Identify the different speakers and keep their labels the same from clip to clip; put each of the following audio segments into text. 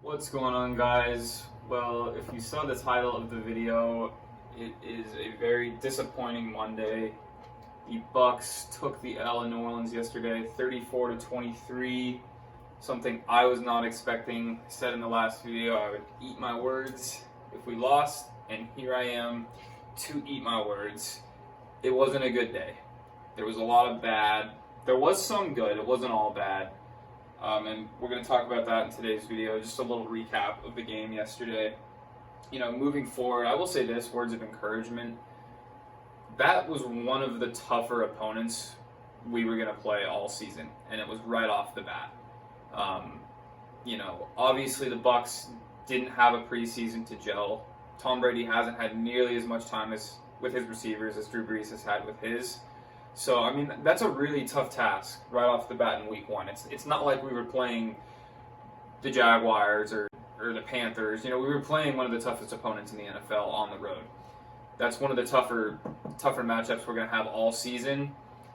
Speaker 1: What's going on, guys? Well, if you saw the title of the video, it is a very disappointing Monday. The Bucks took the L in New Orleans yesterday, 34-23. Something I was not expecting. I said in the last video I would eat my words if we lost, and here I am to eat my words. It wasn't a good day. There was a lot of bad. There was some good. It wasn't all bad. And we're going to talk about that in today's video. Just a little recap of the game yesterday. Moving forward, I will say this, words of encouragement. That was one of the tougher opponents we were going to play all season, and it was right off the bat. Obviously the Bucks didn't have a preseason to gel. Tom Brady hasn't had nearly as much time with his receivers as Drew Brees has had with his. So, that's a really tough task right off the bat in week one. It's not like we were playing the Jaguars or the Panthers. We were playing one of the toughest opponents in the NFL on the road. That's one of the tougher matchups we're going to have all season.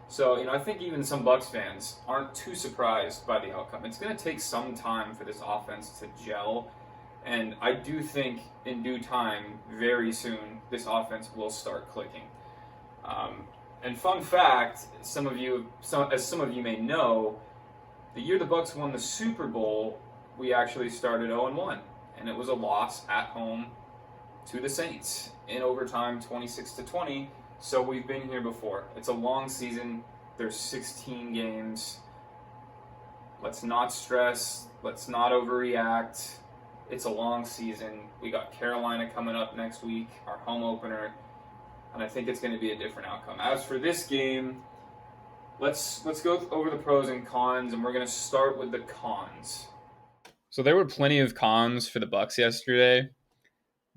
Speaker 1: So, I think even some Bucs fans aren't too surprised by the outcome. It's going to take some time for this offense to gel. And I do think in due time, very soon, this offense will start clicking. And fun fact, some of you may know, the year the Bucs won the Super Bowl, we actually started 0-1, and it was a loss at home to the Saints in overtime, 26-20. So we've been here before. It's a long season. There's 16 games. Let's not stress. Let's not overreact. It's a long season. We got Carolina coming up next week, our home opener. And I think it's going to be a different outcome. As for this game, let's go over the pros and cons, and we're going to start with the cons. So there were plenty of cons for the Bucs yesterday.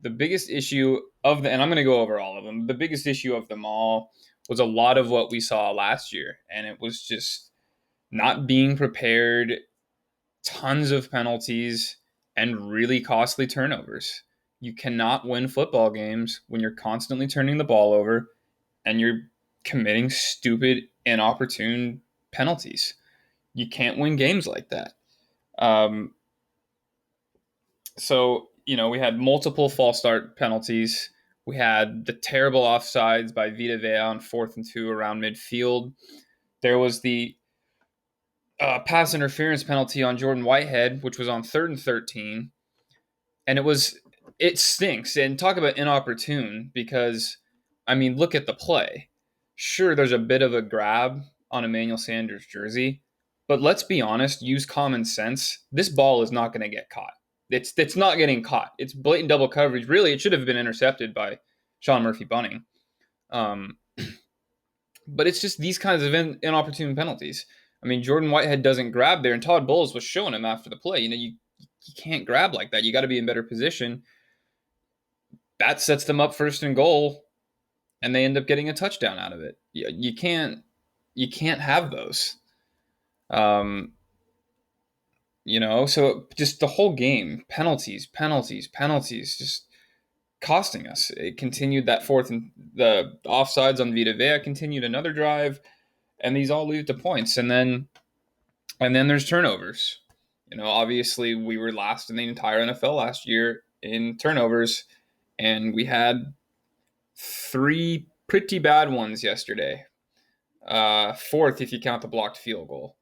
Speaker 1: The biggest issue and I'm going to go over all of them. The biggest issue of them all was a lot of what we saw last year, and it was just not being prepared, tons of penalties, and really costly turnovers. You cannot win football games when you're constantly turning the ball over and you're committing stupid, inopportune penalties. You can't win games like that. We had multiple false start penalties. We had the terrible offsides by Vita Vea on 4th and 2 around midfield. There was the pass interference penalty on Jordan Whitehead, which was on 3rd and 13. And it stinks. And talk about inopportune because, look at the play. Sure, there's a bit of a grab on Emmanuel Sanders' jersey, but let's be honest, use common sense. This ball is not going to get caught. It's not getting caught. It's blatant double coverage. Really, it should have been intercepted by Sean Murphy-Bunting. But it's just these kinds of inopportune penalties. Jordan Whitehead doesn't grab there, and Todd Bowles was showing him after the play. You can't grab like that. You got to be in better position. That sets them up 1st and goal, and they end up getting a touchdown out of it. You can't have those. So just the whole game, penalties, just costing us. It continued that 4th and the offsides on Vita Vea continued another drive, and these all lead to points. And then there's turnovers. Obviously we were last in the entire NFL last year in turnovers, and we had 3 pretty bad ones yesterday. 4th if you count the blocked field goal.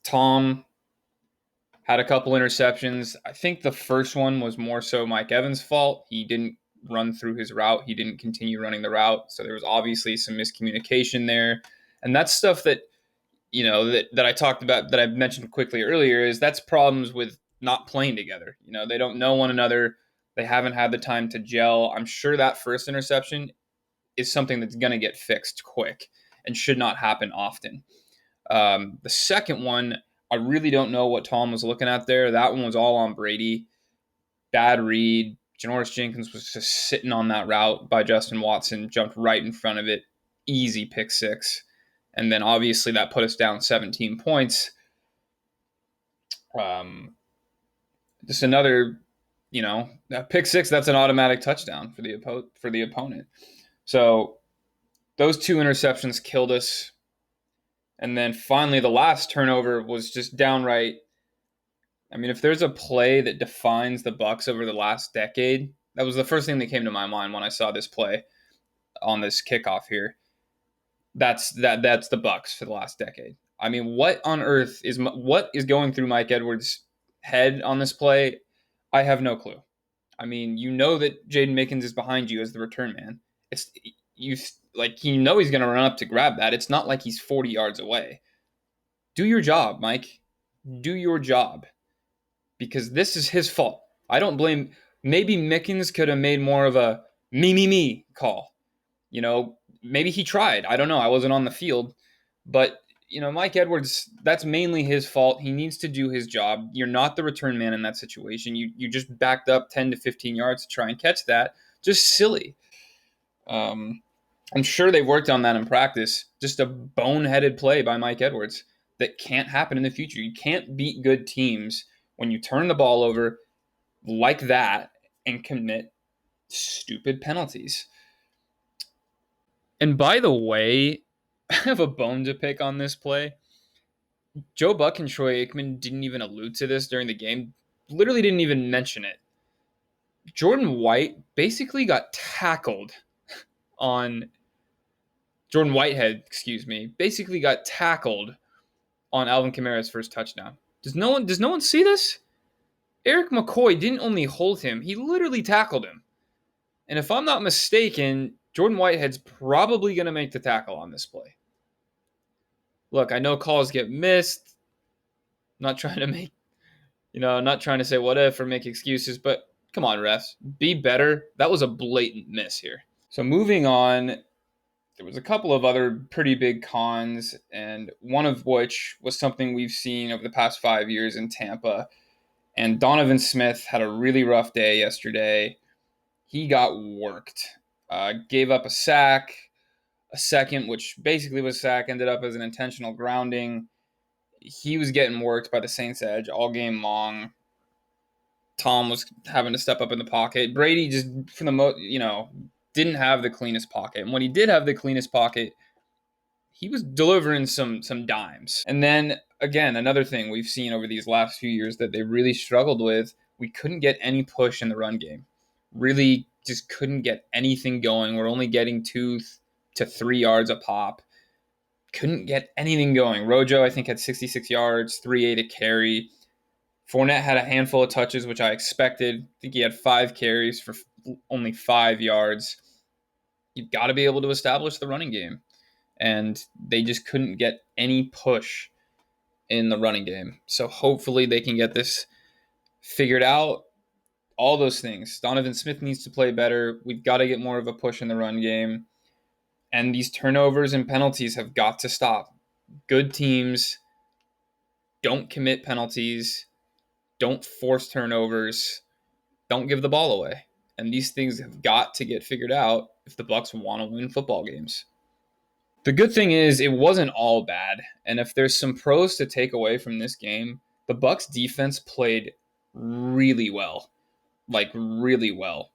Speaker 1: Tom had a couple interceptions. I think the first one was more so Mike Evans' fault. He didn't run through his route. He didn't continue running the route. So there was obviously some miscommunication there. And that's stuff that, that I talked about, that I mentioned quickly earlier, is that's problems with not playing together. They don't know one another. They haven't had the time to gel. I'm sure that first interception is something that's going to get fixed quick and should not happen often. The second one, I really don't know what Tom was looking at there. That one was all on Brady. Bad read. Janoris Jenkins was just sitting on that route by Justin Watson, jumped right in front of it. Easy pick 6. And then obviously that put us down 17 points. Just another, that pick 6, that's an automatic touchdown for the opponent. So those 2 interceptions killed us. And then finally, the last turnover was just downright I mean, if there's a play that defines the Bucs over the last decade, that was the first thing that came to my mind when I saw this play on this kickoff here. That's the Bucs for the last decade. I mean, what on earth is going through Mike Edwards' head on this play? I have no clue. I mean, you know that Jaden Mickens is behind you as the return man. It's you like you know he's going to run up to grab that. It's not like he's 40 yards away. Do your job, Mike. Do your job, because this is his fault. I don't blame. Maybe Mickens could have made more of a me call. Maybe he tried. I don't know. I wasn't on the field, but Mike Edwards, that's mainly his fault. He needs to do his job. You're not the return man in that situation. You just backed up 10 to 15 yards to try and catch that. Just silly. I'm sure they've worked on that in practice. Just a boneheaded play by Mike Edwards that can't happen in the future. You can't beat good teams when you turn the ball over like that and commit stupid penalties. And by the way, I have a bone to pick on this play. Joe Buck and Troy Aikman didn't even allude to this during the game, literally didn't even mention it. Jordan Whitehead, basically got tackled on Alvin Kamara's first touchdown. Does no one see this? Eric McCoy didn't only hold him, he literally tackled him. And if I'm not mistaken, Jordan Whitehead's probably going to make the tackle on this play. Look, I know calls get missed. Not trying to say what if or make excuses, but come on, refs. Be better. That was a blatant miss here. So moving on, there was a couple of other pretty big cons, and one of which was something we've seen over the past 5 years in Tampa. And Donovan Smith had a really rough day yesterday. He got worked. Gave up a sack, a second, which basically was a sack, ended up as an intentional grounding. He was getting worked by the Saints edge all game long. Tom was having to step up in the pocket. Brady just, for the didn't have the cleanest pocket. And when he did have the cleanest pocket, he was delivering some dimes. And then, again, another thing we've seen over these last few years that they really struggled with, we couldn't get any push in the run game. Really just couldn't get anything going. We're only getting 2 to 3 yards a pop. Couldn't get anything going. Rojo, I think, had 66 yards, 3.8 a carry. Fournette had a handful of touches, which I expected. I think he had 5 carries for only 5 yards. You've got to be able to establish the running game. And they just couldn't get any push in the running game. So hopefully they can get this figured out. All those things. Donovan Smith needs to play better. We've got to get more of a push in the run game. And these turnovers and penalties have got to stop. Good teams don't commit penalties, don't force turnovers, don't give the ball away. And these things have got to get figured out if the Bucs want to win football games. The good thing is it wasn't all bad. And if there's some pros to take away from this game, the Bucs defense played really well. Like really well.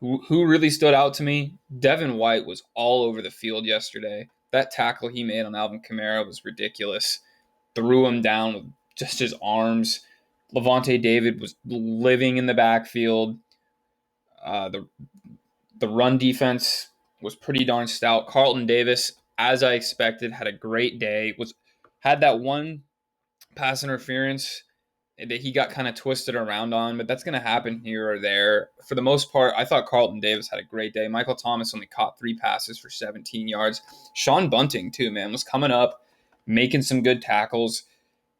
Speaker 1: Who really stood out to me? Devin White was all over the field yesterday. That tackle he made on Alvin Kamara was ridiculous. Threw him down with just his arms. Levante David was living in the backfield. The run defense was pretty darn stout. Carlton Davis, as I expected, had a great day. Had that one pass interference that he got kind of twisted around on, but that's going to happen here or there. For the most part, I thought Carlton Davis had a great day. Michael Thomas only caught 3 passes for 17 yards. Sean Bunting, too, man, was coming up, making some good tackles.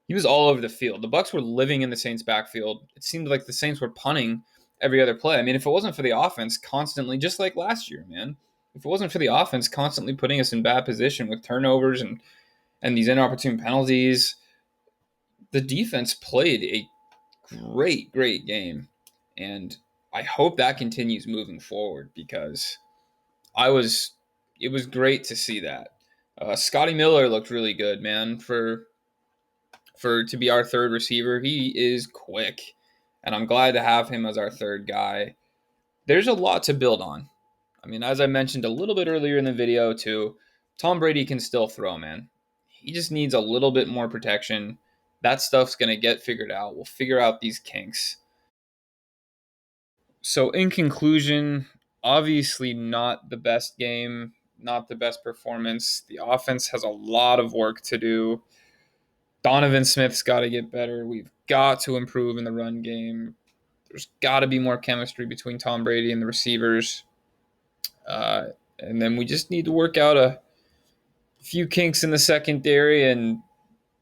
Speaker 1: He was all over the field. The Bucs were living in the Saints' backfield. It seemed like the Saints were punting every other play. I mean, if it wasn't for the offense constantly, just like last year, man, if it wasn't for the offense constantly putting us in bad position with turnovers and these inopportune penalties, the defense played a great game. And I hope that continues moving forward because it was great to see that. Scotty Miller looked really good, man, for to be our third receiver. He is quick, and I'm glad to have him as our third guy. There's a lot to build on. I mean, as I mentioned a little bit earlier in the video too, Tom Brady can still throw, man. He just needs a little bit more protection. That stuff's going to get figured out. We'll figure out these kinks. So, in conclusion, obviously not the best game, not the best performance. The offense has a lot of work to do. Donovan Smith's got to get better. We've got to improve in the run game. There's got to be more chemistry between Tom Brady and the receivers. And then we just need to work out a few kinks in the secondary, and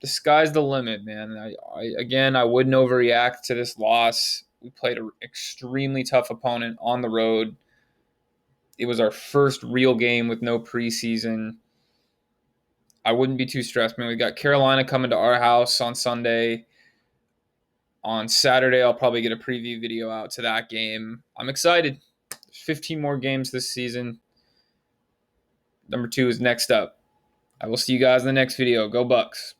Speaker 1: the sky's the limit, man. I wouldn't overreact to this loss. We played an extremely tough opponent on the road. It was our first real game with no preseason. I wouldn't be too stressed, man. We got Carolina coming to our house on Sunday. On Saturday, I'll probably get a preview video out to that game. I'm excited. There's 15 more games this season. Number 2 is next up. I will see you guys in the next video. Go Bucks.